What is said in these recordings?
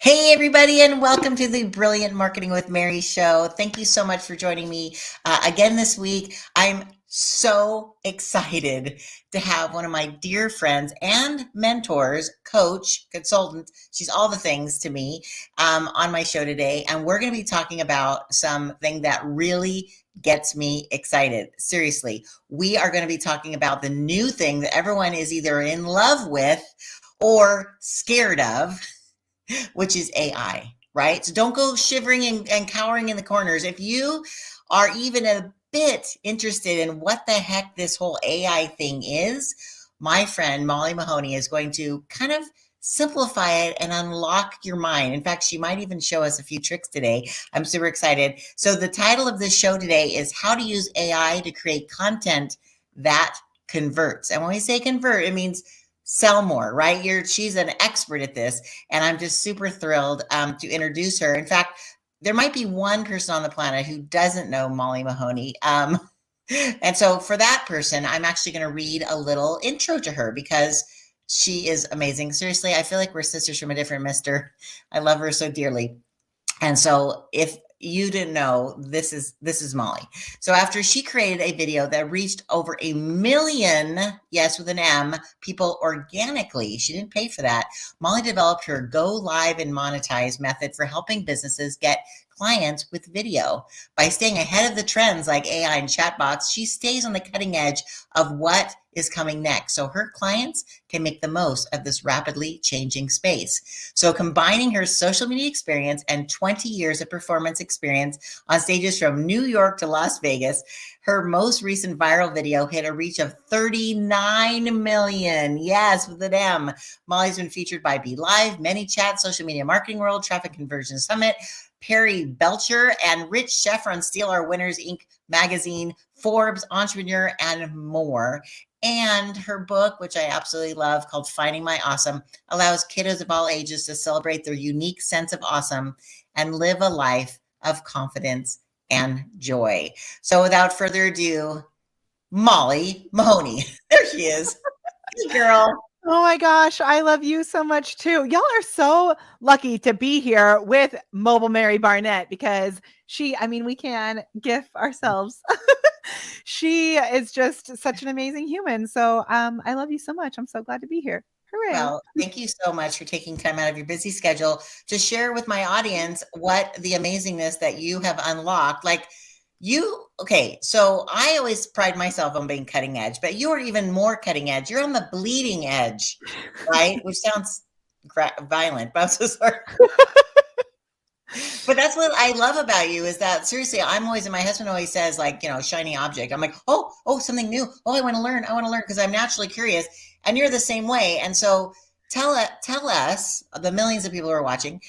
Hey, everybody, and welcome to the Brilliant Marketing with Mary show. Thank you so much for joining me again this week. I'm so excited to have one of my dear friends and mentors, coach, consultant. She's all the things to me on my show today. And we're going to be talking about something that really gets me excited. Seriously, we are going to be talking about the new thing that everyone is either in love with or scared of, which is AI, right? So don't go shivering and cowering in the corners. If you are even a bit interested in what the heck this whole AI thing is, my friend Molly Mahoney is going to kind of simplify it and unlock your mind. In fact, she might even show us a few tricks today. I'm super excited. So the title of this show today is How to Use AI to Create Content That Converts. And when we say convert, it means sell more, right? She's an expert at this, and I'm just super thrilled to introduce her. In fact, there might be one person on the planet who doesn't know Molly Mahoney. And so for that person, I'm actually going to read a little intro to her because she is amazing. Seriously, I feel like we're sisters from a different mister. I love her so dearly. And so if you didn't know, this is Molly. So after she created a video that reached over 1 million, yes, with an M, people organically, she didn't pay for that. Molly developed her go live and monetize method for helping businesses get clients with video. By staying ahead of the trends like AI and chatbots, she stays on the cutting edge of what is coming next, so her clients can make the most of this rapidly changing space. So combining her social media experience and 20 years of performance experience on stages from New York to Las Vegas, her most recent viral video hit a reach of 39 million. Yes, with an M. Molly's been featured by Be Live, ManyChat, Social Media Marketing World, Traffic Conversion Summit, Perry Belcher, and Rich Chevron Steele are Winners Inc. magazine, Forbes, Entrepreneur, and more. And her book, which I absolutely love, called Finding My Awesome, allows kiddos of all ages to celebrate their unique sense of awesome and live a life of confidence and joy. So without further ado, Molly Mahoney. There she is. Hey, girl. Oh my gosh, I love you so much too. Y'all are so lucky to be here with Mobile Mary Barnett because we can gif ourselves. She is just such an amazing human. So I love you so much. I'm so glad to be here. Hooray. Well, thank you so much for taking time out of your busy schedule to share with my audience what the amazingness that you have unlocked. Okay, so I always pride myself on being cutting edge, but you are even more cutting edge. You're on the bleeding edge, right? Which sounds violent, but I'm so sorry. But that's what I love about you is that seriously, my husband always says like, shiny object. I'm like, oh, something new. Oh, I want to learn because I'm naturally curious. And you're the same way. And so tell us, the millions of people who are watching,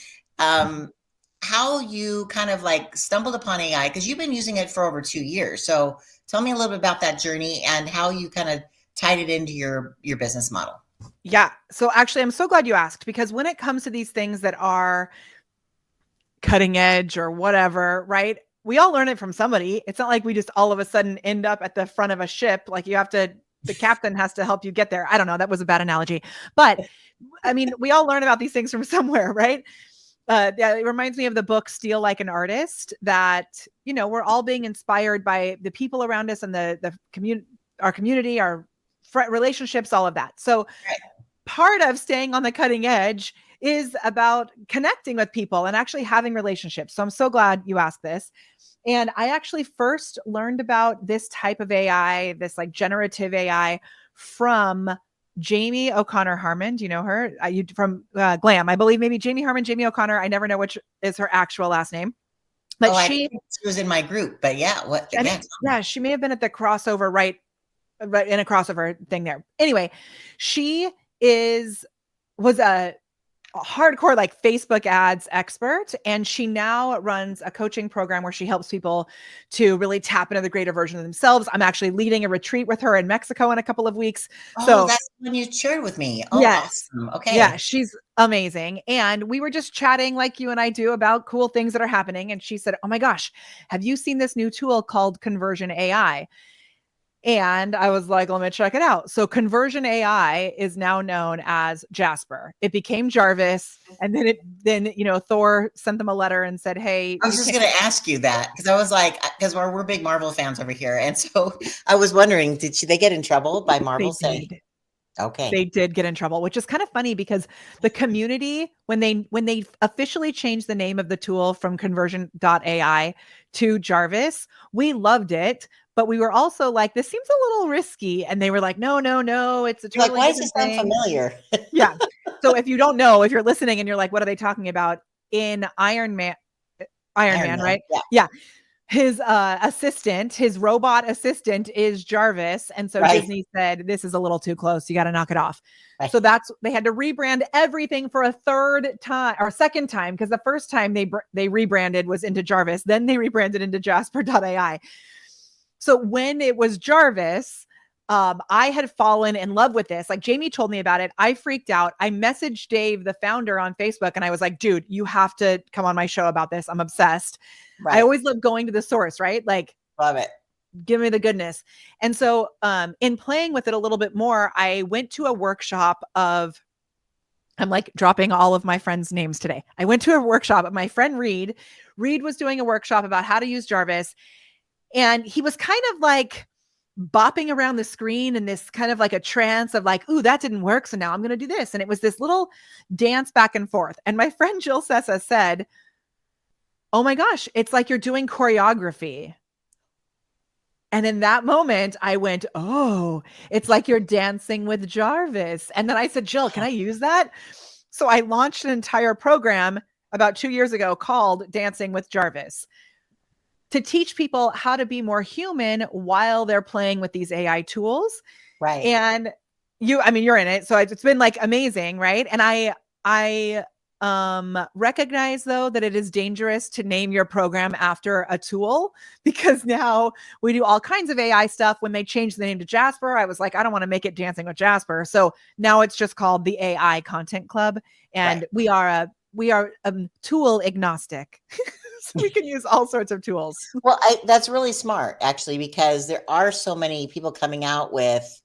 how you kind of like stumbled upon AI, because you've been using it for over 2 years. So tell me a little bit about that journey and how you kind of tied it into your business model. Yeah. So actually, I'm so glad you asked because when it comes to these things that are cutting edge or whatever, right? We all learn it from somebody. It's not like we just all of a sudden end up at the front of a ship. Like the captain has to help you get there. I don't know. That was a bad analogy, but I mean, we all learn about these things from somewhere, right? Yeah, it reminds me of the book Steal Like an Artist, that, we're all being inspired by the people around us and the community, our relationships, all of that. So part of staying on the cutting edge is about connecting with people and actually having relationships. So I'm so glad you asked this. And I actually first learned about this type of AI, this like generative AI, from Jamie O'Connor Harmon. Do you know her? From Glam, I believe. Maybe Jamie O'Connor. I never know which is her actual last name. But she was in my group. But yeah, she may have been at the crossover right in a crossover thing there. Anyway, she was a hardcore like Facebook ads expert, and she now runs a coaching program where she helps people to really tap into the greater version of themselves. I'm actually leading a retreat with her in Mexico in a couple of weeks. So that's when you shared with me. Oh, yes. Awesome. Okay. Yeah, she's amazing. And we were just chatting like you and I do about cool things that are happening. And she said, oh my gosh, have you seen this new tool called Conversion AI? And I was like, let me check it out. So conversion AI is now known as Jasper. It became Jarvis. And then, Thor sent them a letter and said, hey, I was you just can't. going to ask you that because I was like, because we're big Marvel fans over here, and so I was wondering, they get in trouble by They Marvel saying, did. "Okay, They did get in trouble, which is kind of funny because the community, when they officially changed the name of the tool from conversion.ai to Jarvis, we loved it, but we were also like, this seems a little risky. And they were like, no, no, no, it's a you're like, totally why does it different sound thing. familiar?" Yeah. So if you don't know, if you're listening and you're like, what are they talking about? In Iron Iron Man, Man, right? yeah, Yeah. His robot assistant is Jarvis. And so right, Disney said, this is a little too close. You got to knock it off. right, So they had to rebrand everything for a third time or second time, because the first time they rebranded was into Jarvis. Then they rebranded into Jasper.ai. So when it was Jarvis, I had fallen in love with this. Like Jamie told me about it. I freaked out. I messaged Dave, the founder, on Facebook, and I was like, dude, you have to come on my show about this. I'm obsessed. I right. always love going to the source, right? Like, Love it. give me the goodness. And so, in playing with it a little bit more, I went to a workshop of, I'm like dropping all of my friends' names today. I went to a workshop of my friend Reed. Reed was doing a workshop about how to use Jarvis. And he was kind of like bopping around the screen in this kind of like a trance of like, ooh, that didn't work. So now I'm going to do this. And it was this little dance back and forth. And my friend Jill Sessa said, oh my gosh, it's like you're doing choreography. And in that moment, I went, oh, it's like you're dancing with Jarvis. And then I said, Jill, can I use that? So I launched an entire program about 2 years ago called Dancing with Jarvis to teach people how to be more human while they're playing with these AI tools. Right. And you're in it. So it's been like amazing. Right. And I recognize though that it is dangerous to name your program after a tool, because now we do all kinds of AI stuff. When they changed the name to Jasper, I was like, I don't want to make it Dancing with Jasper. So now it's just called the AI Content Club. Right. And we are tool agnostic. So we can use all sorts of tools. Well, that's really smart, actually, because there are so many people coming out with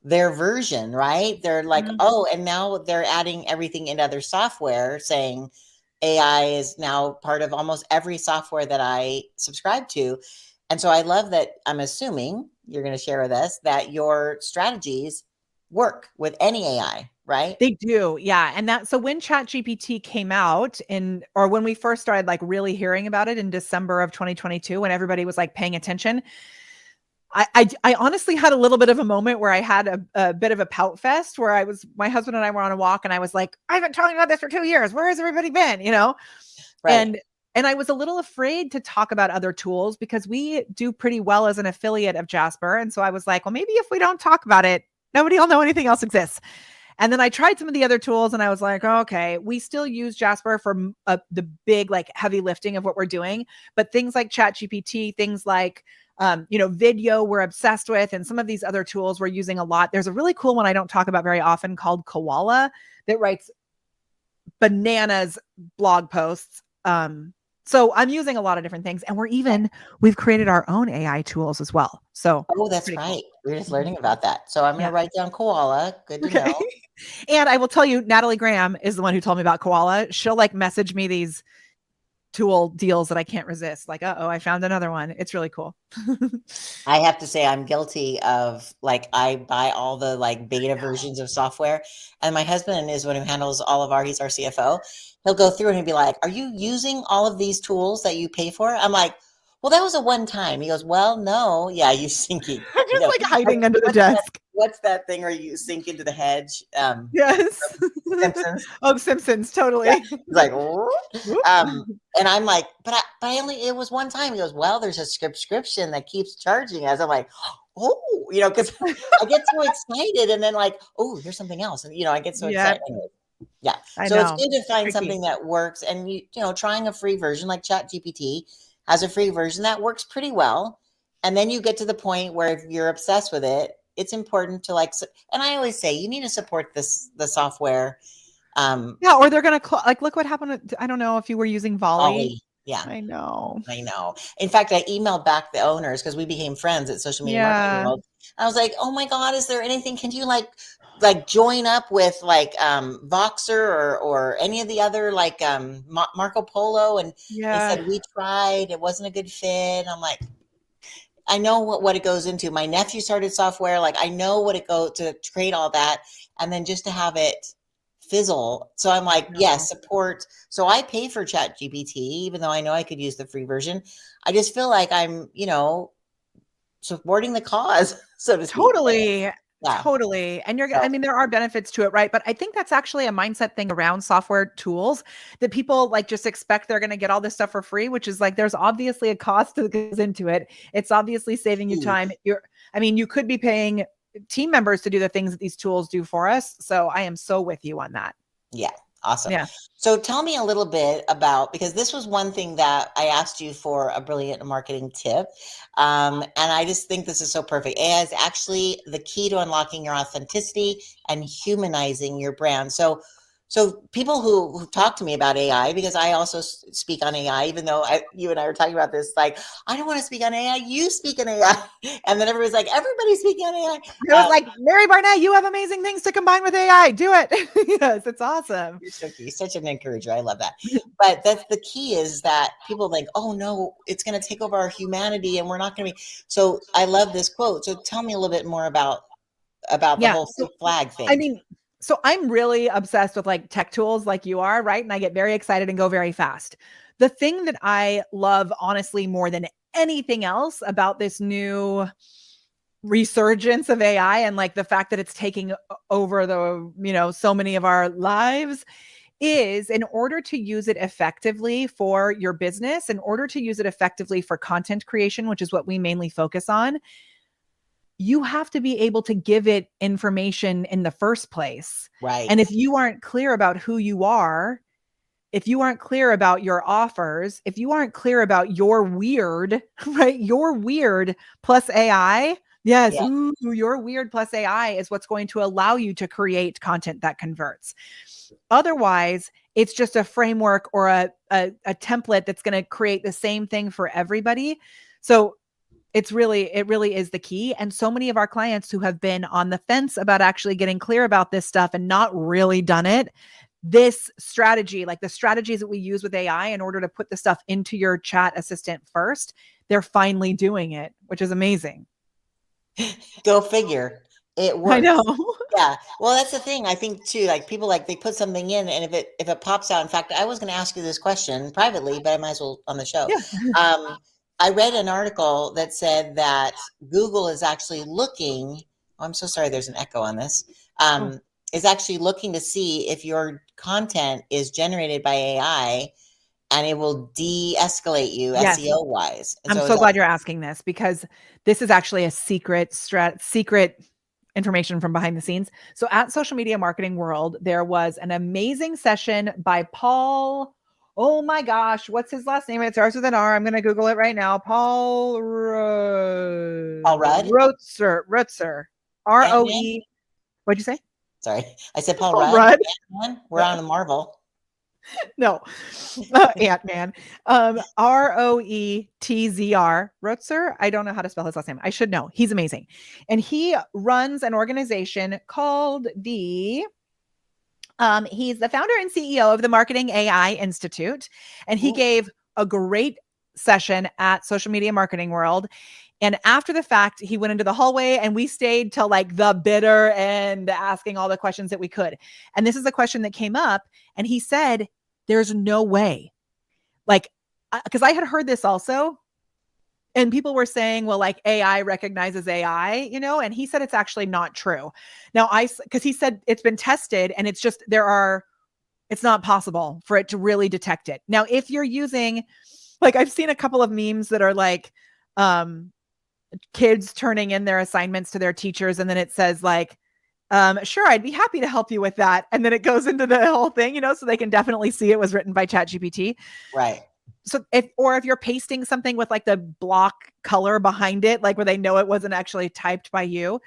their version, right? They're like, Mhm. oh, and now they're adding everything into other software, saying AI is now part of almost every software that I subscribe to. And so I love that. I'm assuming you're going to share with us that your strategies work with any AI, right? They do. Yeah. And so when ChatGPT came out or when we first started like really hearing about it in December of 2022, when everybody was like paying attention, I honestly had a little bit of a moment where I had a bit of a pout fest where my husband and I were on a walk and I was like, I've been talking about this for 2 years. Where has everybody been? Right. And I was a little afraid to talk about other tools because we do pretty well as an affiliate of Jasper. And so I was like, well, maybe if we don't talk about it, nobody will know anything else exists. And then I tried some of the other tools and I was like, oh, okay, we still use Jasper for the big, like heavy lifting of what we're doing. But things like ChatGPT, things like, video we're obsessed with, and some of these other tools we're using a lot. There's a really cool one I don't talk about very often called Koala that writes bananas blog posts. So I'm using a lot of different things, and we've created our own AI tools as well. So Oh, it's that's pretty cool. right. We're just Mhm. learning about that. So I'm going to Yeah. write down koala. Good to Okay. know. And I will tell you, Natalie Graham is the one who told me about Koala. She'll like message me these tool deals that I can't resist. Like, oh, I found another one. It's really cool. I have to say I'm guilty of like I buy all the like beta versions of software, and my husband is one who handles all of he's our CFO. He'll go through and he'll be like, "Are you using all of these tools that you pay for?" I'm like, "Well, that was a one time." He goes, "Well, no, yeah, you sinking." I'm You just know, like hiding under the what's that? desk. What's that thing where you sink into the hedge? Yes. Simpsons. Oh, Simpsons, Yeah, totally. he's like, Whoop. and I'm like, but I only it was one time. He goes, well, there's a subscription that keeps charging us. I'm like, oh, because I get so excited, and then like, oh, here's something else, and I get so Yeah, excited. Anyway, yeah, I so it's know. good to It's find tricky. something that works, and trying a free version like ChatGPT has a free version that works pretty well, and then you get to the point where if you're obsessed with it, it's important to like, and I always say you need to support the software. Yeah, or they're gonna like look what happened. I don't know if you were using Volley. Ollie, yeah. I know. I know. In fact, I emailed back the owners because we became friends at Social Media Marketing Yeah. World. I was like, oh my God, is there anything? Can you like join up with like Voxer or any of the other like Marco Polo? And they Yeah. said we tried, it wasn't a good fit. I'm like, I know what it goes into. My nephew started software, like I know what it goes to create all that, and then just to have it fizzle. So I'm like, yes, No. support. So I pay for Chat GPT, even though I know I could use the free version. I just feel like I'm, supporting the cause, so to speak. Totally. Yeah. Totally. And So I mean, there are benefits to it, right? But I think that's actually a mindset thing around software tools that people like just expect they're going to get all this stuff for free, which is like there's obviously a cost that goes into it. It's obviously saving you time. I mean, you could be paying team members to do the things that these tools do for us. So I am so with you on that. yeah, awesome. Yeah. So tell me a little bit about, because this was one thing that I asked you for a brilliant marketing tip. And I just think this is so perfect. AI is actually the key to unlocking your authenticity and humanizing your brand. So people who talk to me about AI, because I also speak on AI, even though you and I were talking about this, like, I don't want to speak on AI, you speak on AI. And then everybody's like, everybody's speaking on It AI. was like, Mary Barnett, you have amazing things to combine with AI. Do it. Yes, it's awesome. You're so cute. You're such an encourager. I love that. But that's the key, is that people think, oh no, it's going to take over our humanity and we're not going to be. So I love this quote. So tell me a little bit more about the Yeah. whole So, fake flag I thing. mean, so I'm really obsessed with like tech tools like you are, right? And I get very excited and go very fast. The thing that I love, honestly, more than anything else about this new resurgence of AI and like the fact that it's taking over so many of our lives is, in order to use it effectively for your business, in order to use it effectively for content creation, which is what we mainly focus on, you have to be able to give it information in the first place. And Right. if you aren't clear about who you are, if you aren't clear about your offers, if you aren't clear about your weird, right? Your weird plus AI. Yes, Yeah. ooh, your weird plus AI is what's going to allow you to create content that converts. Otherwise, it's just a framework or a template that's going to create the same thing for everybody. So it really is the key. And so many of our clients who have been on the fence about actually getting clear about this stuff and not really done it, this strategy, like the strategies that we use with AI in order to put the stuff into your chat assistant first, they're finally doing it, which is amazing. Go figure. It I know. works. Yeah. Well, that's the thing. I think too, like people, like they put something in, and if it pops out. In fact, I was going to ask you this question privately, but I might as well on the show. Yeah. Um, I read an article that said that Google is actually looking. Oh, I'm so sorry. There's an echo on this. Oh, Is actually looking to see if your content is generated by AI, and it will de-escalate you yes. SEO wise. And I'm so is so that glad you're asking this because this is actually a secret information from behind the scenes. So at Social Media Marketing World, there was an amazing session by Paul. Oh my gosh, what's his last name? It starts with an R. I'm going to Google it right now. Paul Paul Rudd, Rutzer. R O Ant-Man? E. What'd you say? Sorry, I said Paul Paul Rudd. Rudd? Ant-Man? We're on the Marvel. No, Ant-Man. Roetzr. Rotzer. I don't know how to spell his last name. I should know. He's amazing. And he runs an organization called he's the founder and CEO of the Marketing AI Institute. And he Ooh, gave a great session at Social Media Marketing World. And after the fact, he went into the hallway and we stayed till like the bitter end, asking all the questions that we could. And this is a question that came up. And he said, there's no way. Like, because I had heard this also. And people were saying, well, like AI recognizes AI, and he said it's actually not true. Now, because he said it's been tested and it's not possible for it to really detect it. Now, if you're using, like, I've seen a couple of memes that are like, kids turning in their assignments to their teachers, and then it says like, sure, I'd be happy to help you with that. And then it goes into the whole thing, so they can definitely see it was written by ChatGPT. right, So if you're pasting something with like the block color behind it, like where they know it wasn't actually typed by you,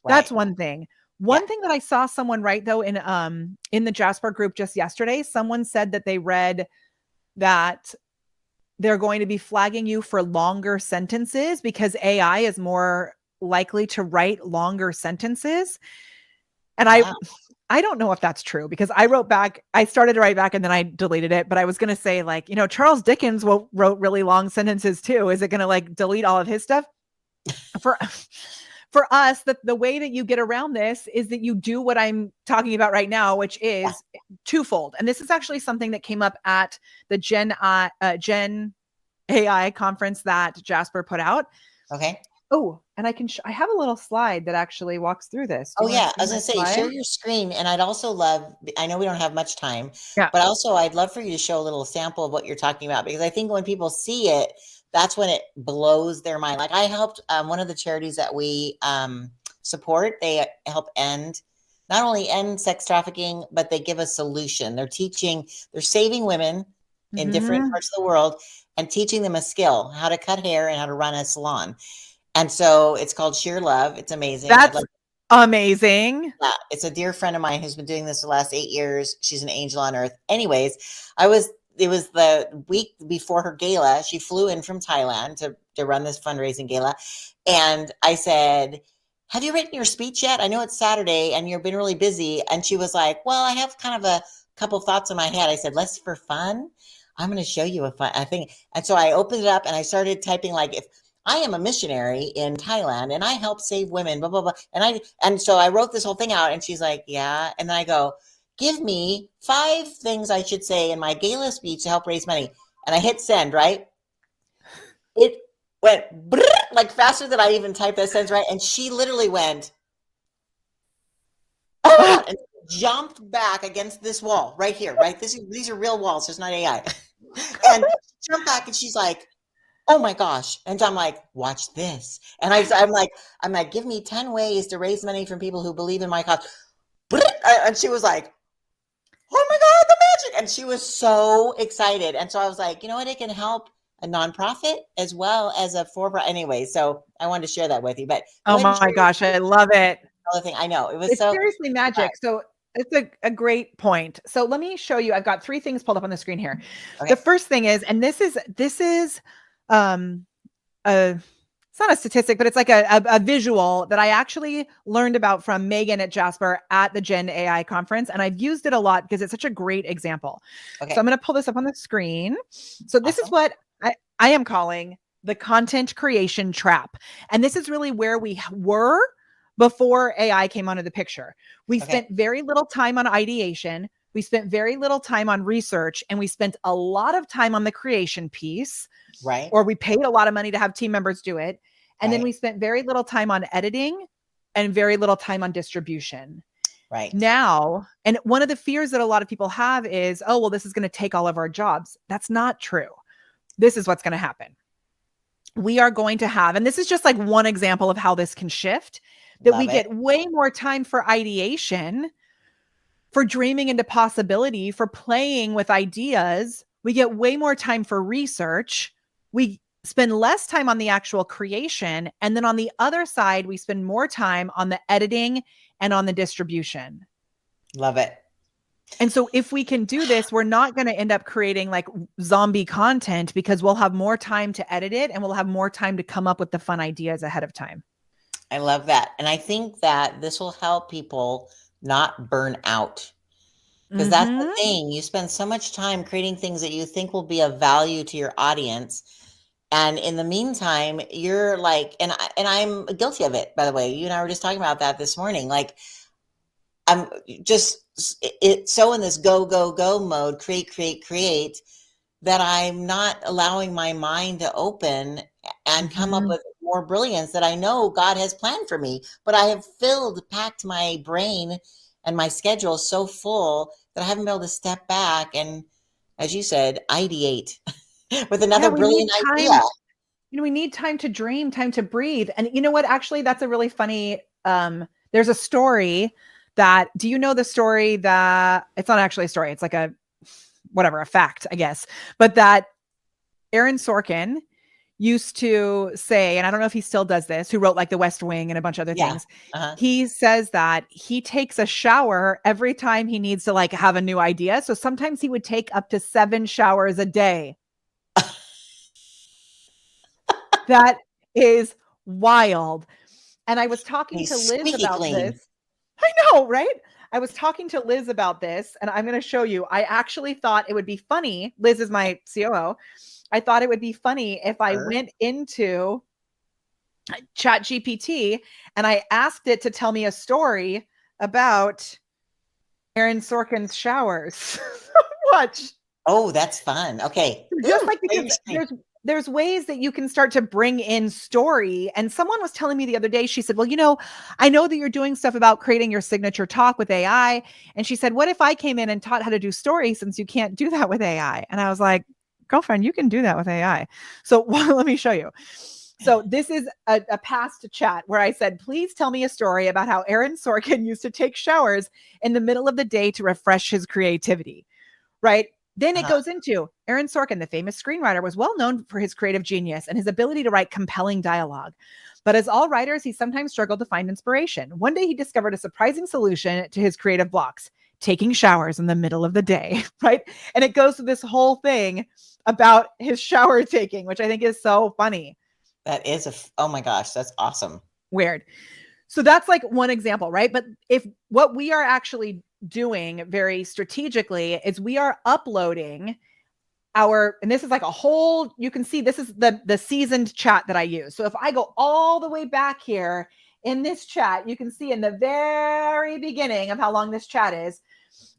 right. that's one thing. Yeah, One thing that I saw someone write though in the Jasper group just yesterday, someone said that they read that they're going to be flagging you for longer sentences because AI is more likely to write longer sentences. And Wow. I don't know if that's true because I started to write back and then I deleted it. But I was going to say, like, Charles Dickens wrote really long sentences too. Is it going to like delete all of his stuff? For us, the way that you get around this is that you do what I'm talking about right now, which is twofold. And this is actually something that came up at the Gen AI conference that Jasper put out. Okay. Oh, and I have a little slide that actually walks through this. Do Oh you want yeah, to I see was my gonna say slide? share your screen, and I'd also love. I know we don't have much time, Yeah. but also I'd love for you to show a little sample of what you're talking about because I think when people see it, that's when it blows their mind. Like I helped one of the charities that we support. They help not only end sex trafficking, but they give a solution. They're saving women in different Mm-hmm. parts of the world and teaching them a skill, how to cut hair and how to run a salon. And so it's called Sheer Love. It's amazing. I'd That's love. amazing. Yeah, it's a dear friend of mine who's been doing this the last 8 years. She's an angel on earth. Anyways, it was the week before her gala. She flew in from Thailand to run this fundraising gala. And I said, have you written your speech yet? I know it's Saturday and you've been really busy. And she was like, well, I have kind of a couple thoughts in my head. I said, let's for fun. I'm going to show you a thing. And so I opened it up and I started typing like, if I am a missionary in Thailand and I help save women, blah, blah, blah. And so I wrote this whole thing out and she's like, yeah. And then I go, give me 5 things I should say in my gala speech to help raise money. And I hit send, right? It went like faster than I even typed that sentence, right? And she literally went, oh my God, and jumped back against this wall right here, right? These are real walls, so it's not AI. And jumped back and she's like, oh my gosh. And I'm like, watch this. And I'm like, give me 10 ways to raise money from people who believe in my cause. And she was like, oh my God, the magic. And she was so excited. And so I was like, you know what? It can help a nonprofit as well as a for-profit. Anyway, so I wanted to share that with you. But go Oh ahead and my share gosh, I love it. another thing. I know it was It's so seriously magic. So it's a great point. So let me show you. I've got 3 things pulled up on the screen here. The okay. first thing is, and this is a it's not a statistic, but it's like a visual that I actually learned about from Megan at Jasper at the Gen AI conference. And I've used it a lot because it's such a great example. Okay. So I'm going to pull this up on the screen. So this is Awesome. what I am calling the content creation trap. And this is really where we were before AI came onto the picture. We Okay. spent very little time on ideation. We spent very little time on research, and we spent a lot of time on the creation piece, Right. or we paid a lot of money to have team members do it. And then Right. we spent very little time on editing and very little time on distribution. Right. Now, and one of the fears that a lot of people have is, oh, well, this is going to take all of our jobs. That's not true. This is what's going to happen. We are going to have, and this is just like one example of how this can shift, that we Love it. get way more time for ideation, for dreaming into possibility, for playing with ideas. We get way more time for research. We spend less time on the actual creation. And then on the other side, we spend more time on the editing and on the distribution. Love it. And so if we can do this, we're not going to end up creating like zombie content because we'll have more time to edit it and we'll have more time to come up with the fun ideas ahead of time. I love that. And I think that this will help people not burn out. Because that's the Mm-hmm. thing. You spend so much time creating things that you think will be of value to your audience. And in the meantime, you're like, and I'm guilty of it, by the way. You and I were just talking about that this morning. Like, I'm just so in this go, go, go mode, create, create, create, that I'm not allowing my mind to open and come up Mm-hmm. with more brilliance that I know God has planned for me. But I have packed my brain and my schedule so full that I haven't been able to step back and, as you said, ideate with Yeah, another we need brilliant idea. time. We need time to dream, time to breathe. And you know what? Actually, that's a really funny, there's a story that, do you know the story that it's not actually a story. It's like a fact, I guess, but that Aaron Sorkin used to say, and I don't know if he still does this, who wrote like The West Wing and a bunch of other Yeah. things. Uh-huh. He says that he takes a shower every time he needs to like have a new idea. So sometimes he would take up to 7 showers a day. That is wild. And I was talking He's to Liz squeaky about clean. this. I know, right? I was talking to Liz about this, and I'm going to show you. I actually thought it would be funny. Liz is my COO. I thought it would be funny if I went into Chat GPT and I asked it to tell me a story about Aaron Sorkin's showers. Watch. Oh, that's fun. Okay. Just Ooh, like, because there's ways that you can start to bring in story. And someone was telling me the other day, she said, well, I know that you're doing stuff about creating your signature talk with AI. And she said, what if I came in and taught how to do story, since you can't do that with AI? And I was like, girlfriend, you can do that with AI. So let me show you. So this is a past chat where I said, please tell me a story about how Aaron Sorkin used to take showers in the middle of the day to refresh his creativity, right? Then it goes into Aaron Sorkin, the famous screenwriter, was well known for his creative genius and his ability to write compelling dialogue. But as all writers, he sometimes struggled to find inspiration. One day he discovered a surprising solution to his creative blocks: taking showers in the middle of the day, right? And it goes to this whole thing about his shower taking, which I think is so funny. That is oh my gosh, that's awesome. Weird. So that's like one example, right? But if what we are actually doing very strategically is we are uploading and this is like a whole, you can see this is the seasoned chat that I use. So if I go all the way back here in this chat, you can see in the very beginning of how long this chat is,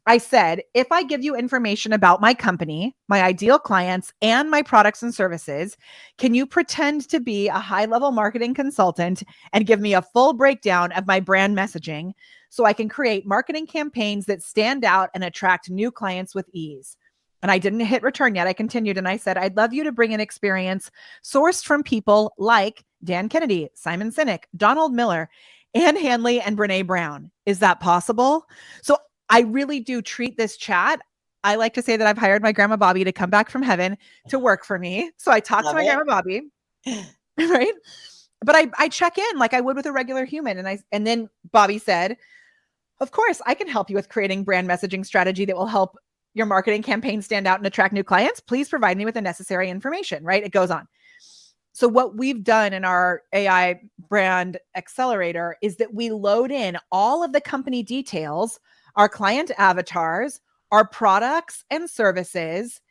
I said, if I give you information about my company, my ideal clients, and my products and services, can you pretend to be a high-level marketing consultant and give me a full breakdown of my brand messaging so I can create marketing campaigns that stand out and attract new clients with ease? And I didn't hit return yet. I continued and I said, I'd love you to bring an experience sourced from people like Dan Kennedy, Simon Sinek, Donald Miller, Ann Handley, and Brene Brown. Is that possible? So I really do treat this chat. I like to say that I've hired my grandma Bobby to come back from heaven to work for me. So I talk to my grandma Bobby, right? But I check in like I would with a regular human. And then Bobby said, of course, I can help you with creating brand messaging strategy that will help your marketing campaign stand out and attract new clients. Please provide me with the necessary information, right? It goes on. So what we've done in our AI brand accelerator is that we load in all of the company details, our client avatars, our products and services,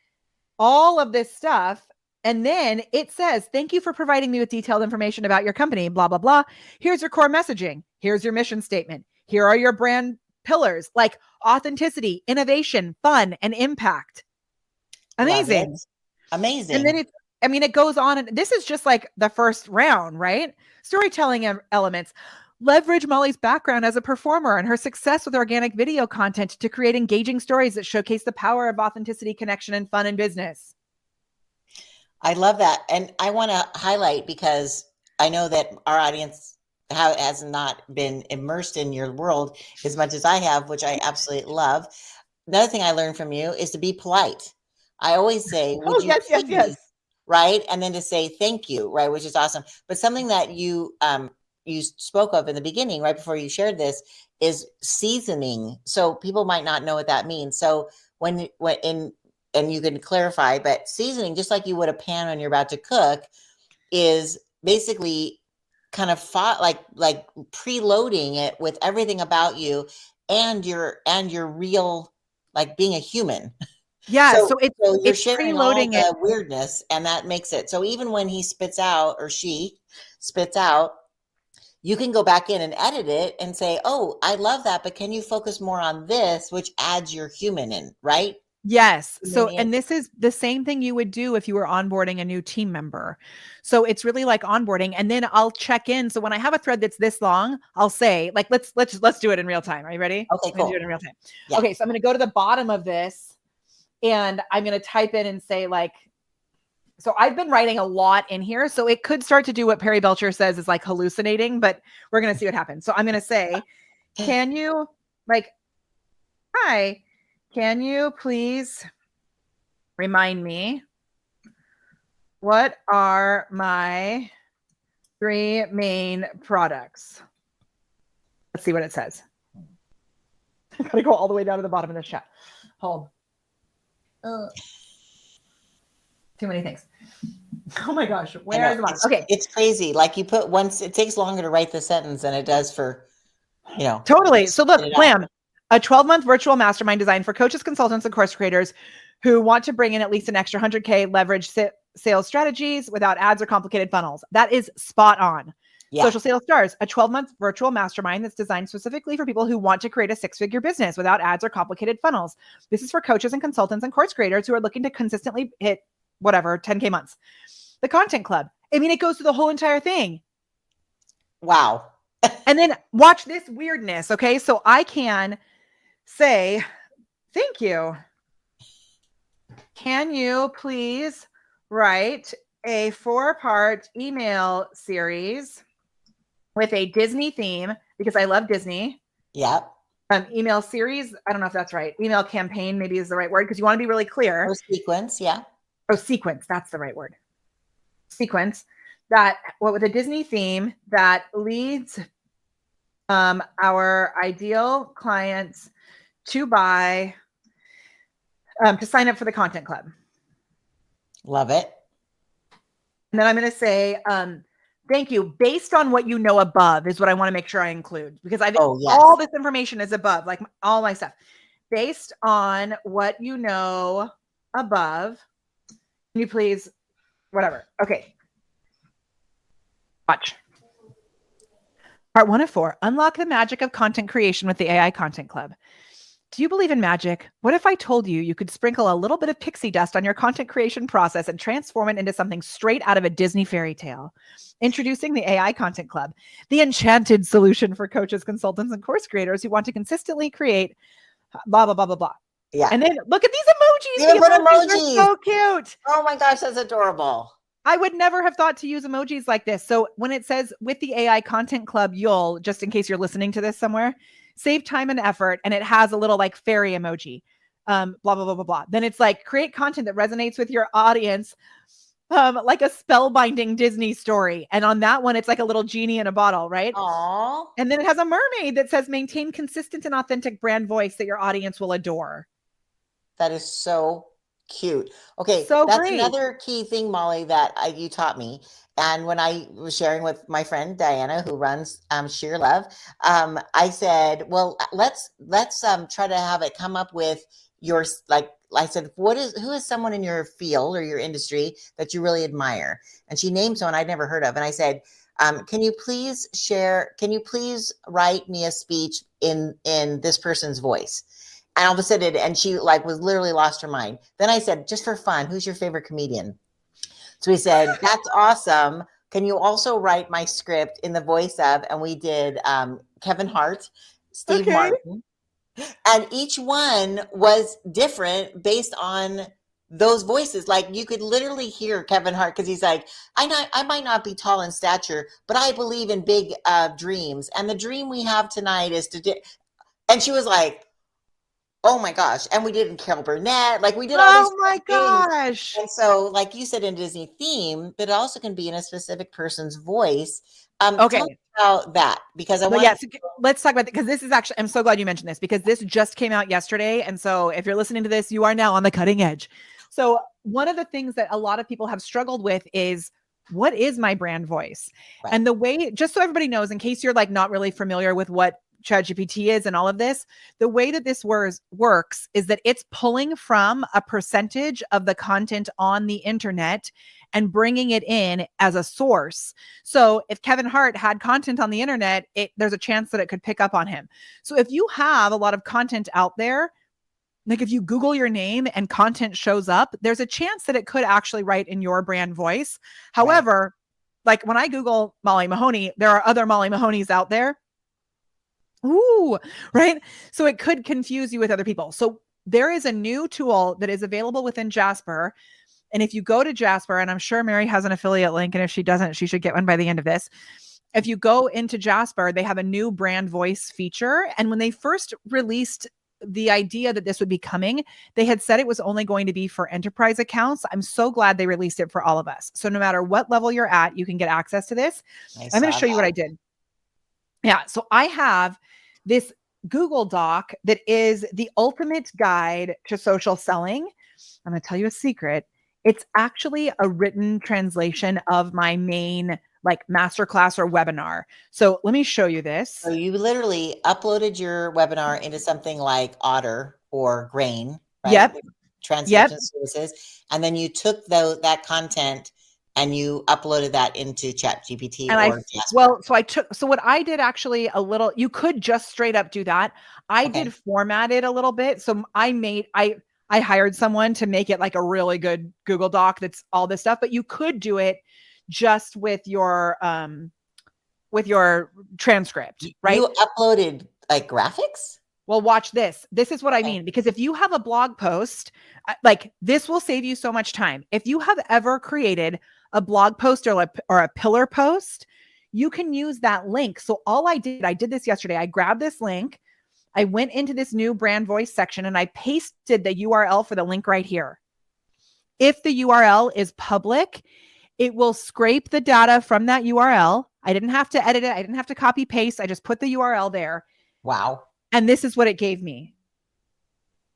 all of this stuff. And then it says, thank you for providing me with detailed information about your company, blah, blah, blah. Here's your core messaging. Here's your mission statement. Here are your brand pillars like authenticity, innovation, fun, and impact. Amazing. Amazing. And then it goes on. And this is just like the first round, right? Storytelling elements. Leverage Molly's background as a performer and her success with organic video content to create engaging stories that showcase the power of authenticity, connection, and fun in business. I love that. And I want to highlight, because I know that our audience has not been immersed in your world as much as I have, which I absolutely love. Another thing I learned from you is to be polite. I always say, would you please, right? And then to say thank you, right? Which is awesome. But something that you spoke of in the beginning, right before you shared this, is seasoning. So people might not know what that means. So when and you can clarify, but seasoning, just like you would a pan when you're about to cook, is basically kind of like preloading it with everything about you and your real, like being a human. Yeah, so you're it's sharing all preloading it. the weirdness, and that makes it so even when he spits out, or she spits out, you can go back in and edit it and say, oh, I love that, but can you focus more on this, which adds your human in, right? Yes. So, and this is the same thing you would do if you were onboarding a new team member. So it's really like onboarding, and then I'll check in. So when I have a thread that's this long, I'll say like, let's do it in real time. Are you ready? Okay, cool. I'm gonna do it in real time. Yeah. Okay. So I'm going to go to the bottom of this and I'm going to type in and say like, so I've been writing a lot in here. So it could start to do what Perry Belcher says is like hallucinating, but we're going to see what happens. So I'm going to say, can you like, hi, can you please remind me what are my 3 main products? Let's see what it says. I gotta go all the way down to the bottom of this chat. Hold. Too many things. Oh my gosh, I where know is the bottom? Okay, it's crazy. Like you put once, it takes longer to write the sentence than it does for, totally. So spit look, it out. Blam, a 12-month virtual mastermind designed for coaches, consultants, and course creators who want to bring in at least an extra 100K leverage sales strategies without ads or complicated funnels. That is spot on. Yeah. Social Sales Stars, a 12-month virtual mastermind that's designed specifically for people who want to create a six-figure business without ads or complicated funnels. This is for coaches and consultants and course creators who are looking to consistently hit whatever, 10K months. The Content Club. I mean, it goes through the whole entire thing. Wow. And then watch this weirdness. Okay. So I can say, thank you. Can you please write a 4-part email series with a Disney theme? Because I love Disney. Yep. Email series. I don't know if that's right. Email campaign maybe is the right word because you want to be really clear. Or sequence. Yeah. Oh, sequence. That's the right word. Sequence that with a Disney theme that leads our ideal clients to buy, to sign up for the Content Club. Love it. And then I'm going to say, thank you. Based on what you know above is what I want to make sure I include because all this information is above, like all my stuff. Based on what you know above, can you please, whatever. Okay. Watch. Part 1 of 4, unlock the magic of content creation with the AI Content Club. Do you believe in magic? What if I told you you could sprinkle a little bit of pixie dust on your content creation process and transform it into something straight out of a Disney fairy tale? Introducing the AI Content Club, the enchanted solution for coaches, consultants, and course creators who want to consistently create blah, blah, blah, blah, blah. Yeah. And then look at these emojis. You put emojis. Are so cute. Oh my gosh, that's adorable. I would never have thought to use emojis like this. So when it says with the AI Content Club, you'll, just in case you're listening to this somewhere, save time and effort. And it has a little like fairy emoji, blah, blah, blah, blah, blah. Then it's like create content that resonates with your audience, like a spellbinding Disney story. And on that one, it's like a little genie in a bottle, right? Aww. And then it has a mermaid that says maintain consistent and authentic brand voice that your audience will adore. That is so cute. Okay, so that's great. Another key thing, Molly, that you taught me. And when I was sharing with my friend Diana, who runs Sheer Love, I said, "Well, let's try to have it come up with your like." I said, who is someone in your field or your industry that you really admire?" And she named someone I'd never heard of, and I said, "Can you please share? Can you please write me a speech in this person's voice?" And all of a sudden, and she was literally lost her mind. Then I said, just for fun, who's your favorite comedian? So we said, that's awesome. Can you also write my script in the voice of, and we did Kevin Hart, Steve Martin. And each one was different based on those voices. Like you could literally hear Kevin Hart because he's like, I might not be tall in stature, but I believe in big dreams. And the dream we have tonight is to and she was like, oh my gosh. And we did in Carol Burnett. Like we did all these gosh. And so, like you said, in Disney theme, but it also can be in a specific person's voice. Okay. Tell me about that because I want let's talk about it because this is actually, I'm so glad you mentioned this because this just came out yesterday. And so if you're listening to this, you are now on the cutting edge. So one of the things that a lot of people have struggled with is what is my brand voice? Right. And the way, just so everybody knows, in case you're like not really familiar with what ChatGPT is and all of this, the way that this works is that it's pulling from a percentage of the content on the internet and bringing it in as a source. So if Kevin Hart had content on the internet, there's a chance that it could pick up on him. So if you have a lot of content out there, like if you Google your name and content shows up, there's a chance that it could actually write in your brand voice. However, like when I Google Molly Mahoney, there are other Molly Mahoneys out there. Ooh, right. So it could confuse you with other people. So there is a new tool that is available within Jasper. And if you go to Jasper, and I'm sure Mary has an affiliate link, and if she doesn't, she should get one by the end of this. If you go into Jasper, they have a new brand voice feature. And when they first released the idea that this would be coming, they had said it was only going to be for enterprise accounts. I'm so glad they released it for all of us. So no matter what level you're at, you can get access to this. I'm going to show you what I did. Yeah. So I have this Google Doc that is the ultimate guide to social selling. I'm going to tell you a secret. It's actually a written translation of my main like masterclass or webinar. So let me show you So this. you literally uploaded your webinar into something like Otter or Grain, right? Yep. Yep. Translation services. And then you took that content and you uploaded that into ChatGPT And or Jasper. so what I did actually a little, you could just straight up do that. I Okay. did format it a little bit. So I hired someone to make it like a really good Google Doc that's all this stuff, but you could do it just with your transcript, right? You uploaded like graphics? Well, watch this. This is what I Okay. mean. Because if you have a blog post, like this will save you so much time. If you have ever created a blog post or a pillar post, you can use that link. So all I did this yesterday. I grabbed this link. I went into this new brand voice section and I pasted the URL for the link right here. If the URL is public, it will scrape the data from that URL. I didn't have to edit it. I didn't have to copy paste. I just put the URL there. Wow. And this is what it gave me.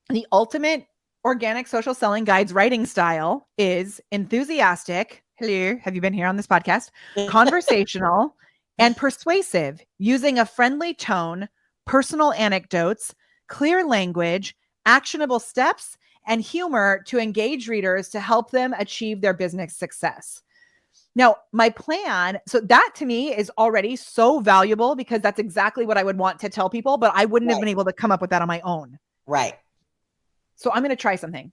The ultimate organic social selling guide's writing style is enthusiastic. Hello, have you been here on this podcast? Conversational and persuasive, using a friendly tone, personal anecdotes, clear language, actionable steps, and humor to engage readers to help them achieve their business success. Now, my plan, so that to me is already so valuable because that's exactly what I would want to tell people, but I wouldn't have been able to come up with that on my own. Right. So I'm going to try something.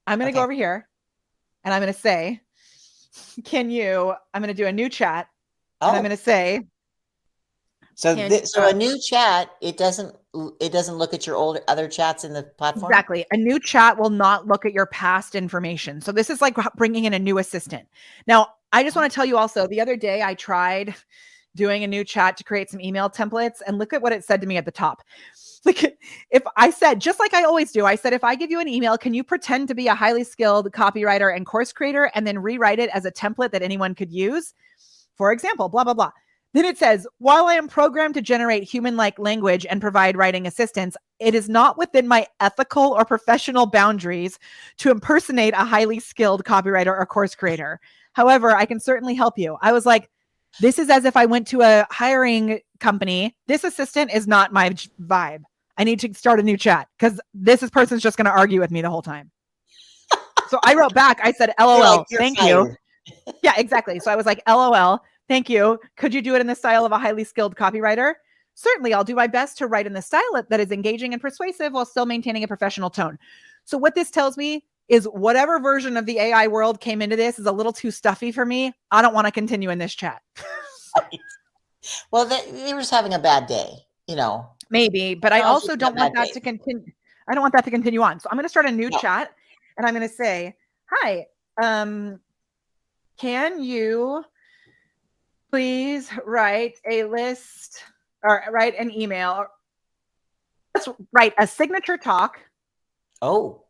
I'm going to go over here and I'm going to say, I'm going to do a new chat and I'm going to say, so a new chat, it doesn't look at your other chats in the platform? Exactly. A new chat will not look at your past information. So this is like bringing in a new assistant. Now, I just want to tell you also, the other day I tried doing a new chat to create some email templates and look at what it said to me at the top. Like if I said, just like I always do, I said, if I give you an email, can you pretend to be a highly skilled copywriter and course creator and then rewrite it as a template that anyone could use? For example, blah, blah, blah. Then it says, while I am programmed to generate human-like language and provide writing assistance, it is not within my ethical or professional boundaries to impersonate a highly skilled copywriter or course creator. However, I can certainly help you. I was like, this is as if I went to a hiring company. This assistant is not my vibe. I need to start a new chat because person's just going to argue with me the whole time. So I wrote back. I said, LOL, thank you. Yeah, exactly. So I was like, LOL, thank you. Could you do it in the style of a highly skilled copywriter? Certainly, I'll do my best to write in the style that is engaging and persuasive while still maintaining a professional tone. So what this tells me is whatever version of the AI world came into this is a little too stuffy for me. I don't want to continue in this chat. Well, they were just having a bad day, Maybe, but I also don't want that to continue. I don't want that to continue on. So I'm going to start a new chat and I'm going to say, hi, can you please write a list or write an email? Let's write a signature talk. Oh,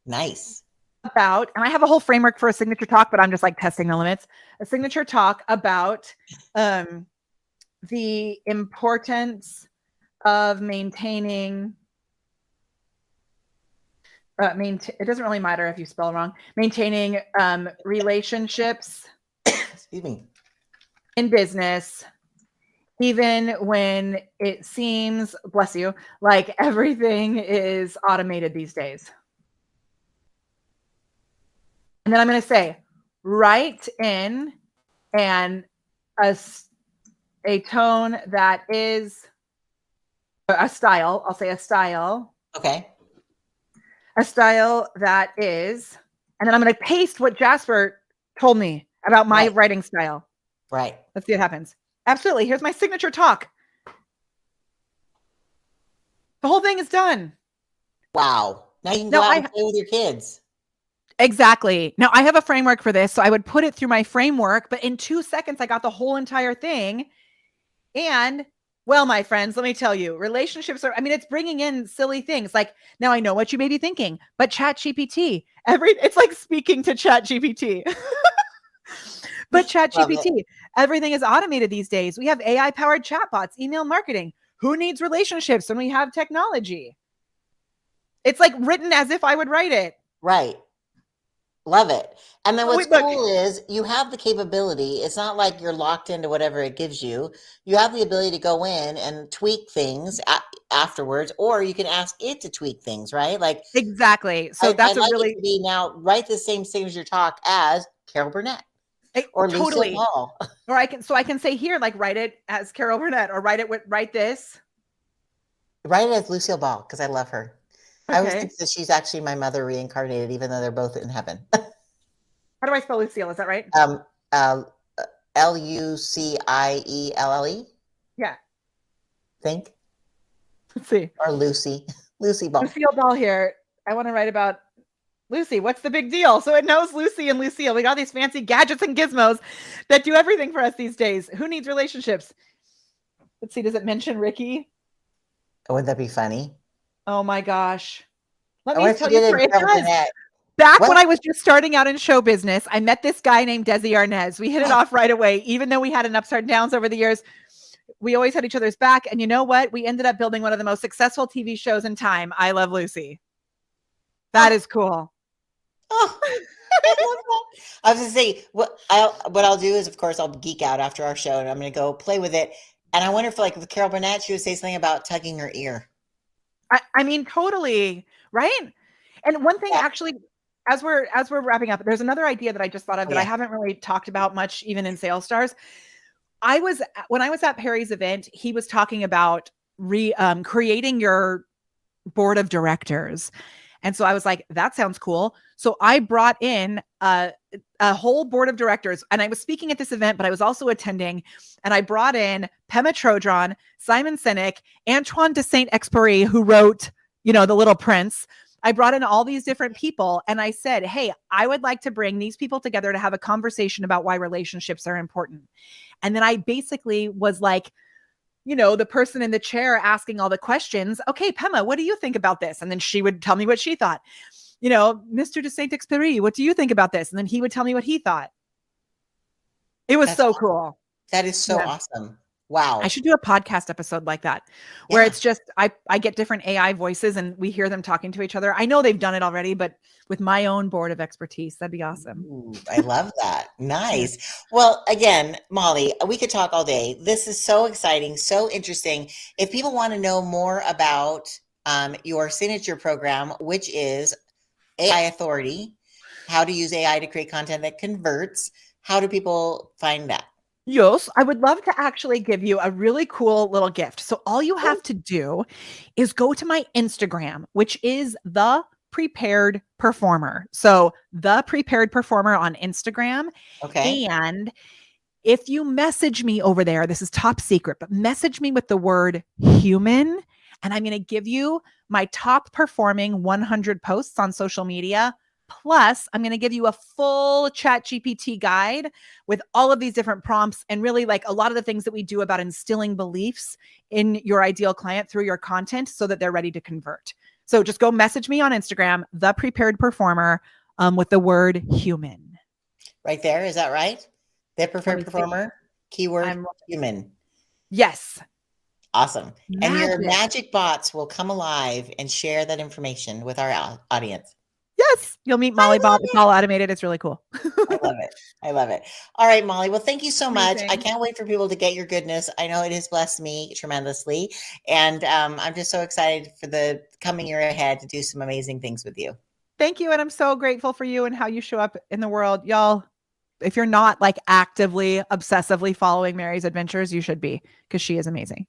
nice. About, and I have a whole framework for a signature talk, but I'm just like testing the limits. A signature talk about the importance of maintaining. It doesn't really matter if you spell wrong. Maintaining relationships. Excuse me. In business, even when it seems, bless you, like everything is automated these days. And then I'm going to say, write in and a tone that is a style. I'll say a style. Okay. A style that is, and then I'm going to paste what Jasper told me about my writing style. Right. Let's see what happens. Absolutely. Here's my signature talk. The whole thing is done. Wow. Now you can go out and play with your kids. Exactly. Now I have a framework for this. So I would put it through my framework, but in 2 seconds, I got the whole entire thing. And well, my friends, let me tell you, relationships are, it's bringing in silly things. Like now I know what you may be thinking, but ChatGPT, it's like speaking to ChatGPT. But ChatGPT, everything is automated these days. We have AI powered chatbots, email marketing. Who needs relationships when we have technology? It's like written as if I would write it. Right. Love it. And then Oh, what's wait, look. cool is you have the capability. It's not like you're locked into whatever it gives you. You have the ability to go in and tweak things afterwards, or you can ask it to tweak things, right? Like Exactly. So I'd that's a like it really to be now write the same signature talk as Carol Burnett or Lucille totally. Ball. Or I can say here, like, write it as Carol Burnett, or write this. Write it as Lucille Ball because I love her. I always think Okay. that she's actually my mother reincarnated, even though they're both in heaven. How do I spell Lucille? Is that right? um, uh, Lucielle, Yeah. think, Let's see. or Lucy, Lucy Ball. Lucille Ball here. I want to write about Lucy. What's the big deal? So it knows Lucy and Lucille. We got these fancy gadgets and gizmos that do everything for us these days. Who needs relationships? Let's see. Does it mention Ricky? Wouldn't that be funny? Oh my gosh. Let I me wonder if you tell you a did it in story. It Carol does. Burnett. Back when What? I was just starting out in show business, I met this guy named Desi Arnaz. We hit it off right away, even though we had an upside and downs over the years. We always had each other's back. And you know what? We ended up building one of the most successful TV shows in time, I Love Lucy. That Oh, is cool. oh, I love that. I was going to say, what I'll do is, of course, I'll geek out after our show and I'm going to go play with it. And I wonder if, like, with Carol Burnett, she would say something about tugging her ear. I mean, totally. Right. And one thing Yeah. actually, as we're wrapping up, there's another idea that I just thought of Oh, that I yeah. haven't really talked about much, even in Sales Stars. When I was at Perry's event, he was talking about creating your board of directors. And so I was like, that sounds cool. So I brought in a whole board of directors, and I was speaking at this event, but I was also attending. And I brought in Pema Chodron, Simon Sinek, Antoine de Saint-Exupéry, who wrote, The Little Prince. I brought in all these different people, and I said, hey, I would like to bring these people together to have a conversation about why relationships are important. And then I basically was like, the person in the chair asking all the questions. Okay, Pema, what do you think about this? And then she would tell me what she thought. Mr. de Saint-Exupéry, what do you think about this? And then he would tell me what he thought. It was That's so awesome. cool. That is so Yeah. awesome. I Wow. should do a podcast episode like that, where Yeah. it's just I get different AI voices and we hear them talking to each other. I know they've done it already, but with my own board of expertise, that'd be awesome. Ooh, I love that. Yeah. Nice. Well, again, Molly, we could talk all day. This is so exciting, so interesting. If people want to know more about your signature program, which is AI Authority, how to use AI to create content that converts, how do people find that? Yes, I would love to actually give you a really cool little gift. So all you Oh, have to do is go to my Instagram, which is the prepared performer. So the prepared performer on Instagram. okay. And if you message me over there, this is top secret, but message me with the word human, and I'm going to give you my top performing 100 posts on social media. Plus, I'm going to give you a full chat GPT guide with all of these different prompts and really like a lot of the things that we do about instilling beliefs in your ideal client through your content so that they're ready to convert. So just go message me on Instagram, the prepared performer, with the word human. Right there. Is that right? The Let preferred me see. performer, keyword I'm human. Yes. Awesome. And your Magic. magic bots will come alive and share that information with our audience. Yes. You'll meet I Molly love Bot. It's all automated. It's really cool. I love it. I love it. All right, Molly. Well, thank you so much. I Amazing. can't wait for people to get your goodness. I know it has blessed me tremendously. And I'm just so excited for the coming year ahead to do some amazing things with you. Thank you. And I'm so grateful for you and how you show up in the world. Y'all, if you're not like actively, obsessively following Mary's adventures, you should be, because she is amazing.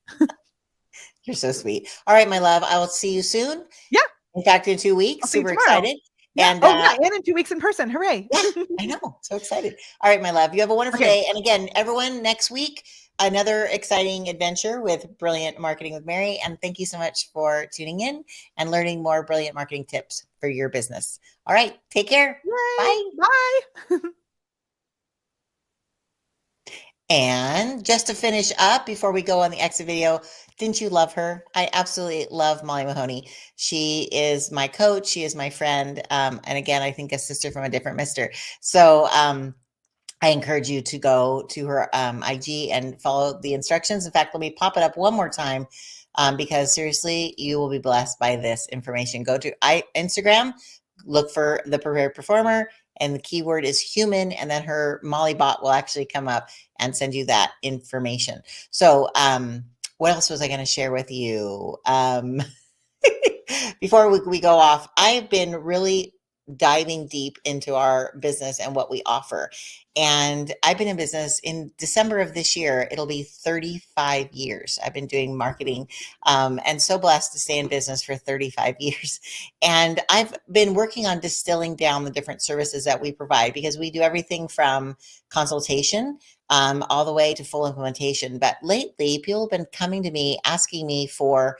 You're so sweet. All right, my love. I will see you soon. Yeah. In fact, in 2 I'll weeks. see you Super tomorrow. excited. Yeah. And Oh, yeah. And in 2 weeks in person. Hooray. yeah, I know. So excited. All right, my love. You have a wonderful Okay. day. And again, everyone, next week, another exciting adventure with Brilliant Marketing with Mary. And thank you so much for tuning in and learning more brilliant marketing tips for your business. All right, take care. Yay. Bye. Bye. And just to finish up before we go on the exit video, didn't you love her? I absolutely love Molly Mahoney. She is my coach. She is my friend. And again, I think a sister from a different mister. So I encourage you to go to her IG and follow the instructions. In fact, let me pop it up one more time because seriously, you will be blessed by this information. Go to Instagram, look for the Prepared Performer, and the keyword is human, and then her Molly bot will actually come up and send you that information. So, what else was I going to share with you? Before we go off, I've been really diving deep into our business and what we offer. And I've been in business in December of this year. It'll be 35 years. I've been doing marketing, and so blessed to stay in business for 35 years. And I've been working on distilling down the different services that we provide because we do everything from consultation all the way to full implementation. But lately, people have been coming to me asking me for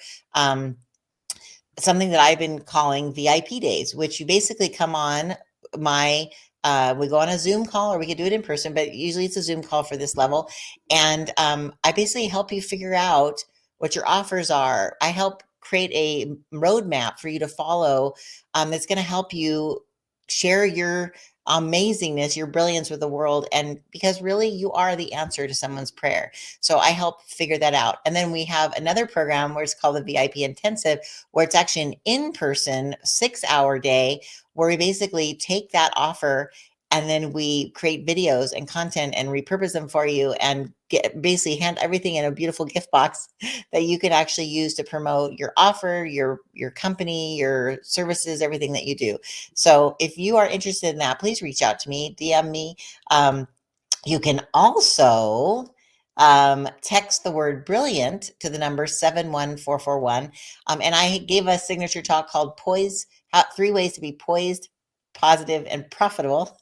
something that I've been calling VIP days, which you basically come on my we go on a Zoom call, or we could do it in person, but usually it's a Zoom call for this level. And I basically help you figure out what your offers are. I help create a roadmap for you to follow that's going to help you share your amazingness, your brilliance with the world. And because really you are the answer to someone's prayer. So I help figure that out. And then we have another program where it's called the VIP Intensive, where it's actually an in-person 6-hour day where we basically take that offer and then we create videos and content and repurpose them for you and basically hand everything in a beautiful gift box that you can actually use to promote your offer, your company, your services, everything that you do. So if you are interested in that, please reach out to me, DM me. You can also text the word brilliant to the number 71441. And I gave a signature talk called Poise, 3 Ways to Be Poised, Positive, and Profitable.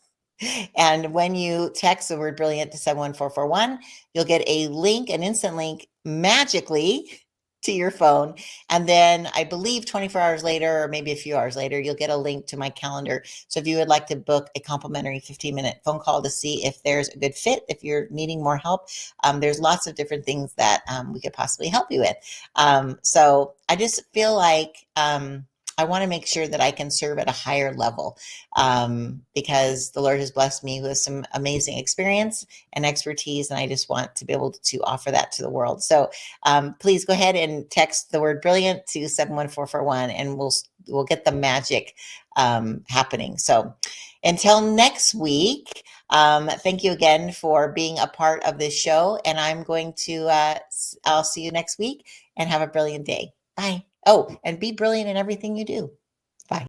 And when you text the word brilliant to 71441, you'll get a link, an instant link, magically to your phone. And then I believe 24 hours later, or maybe a few hours later, you'll get a link to my calendar. So if you would like to book a complimentary 15-minute phone call to see if there's a good fit, if you're needing more help, there's lots of different things that we could possibly help you with. So I just feel like I want to make sure that I can serve at a higher level because the Lord has blessed me with some amazing experience and expertise, and I just want to be able to offer that to the world. So please go ahead and text the word brilliant to 71441, and we'll get the magic happening. So until next week, thank you again for being a part of this show, and I'm going to I'll see you next week, and have a brilliant day. Bye. Oh, and be brilliant in everything you do.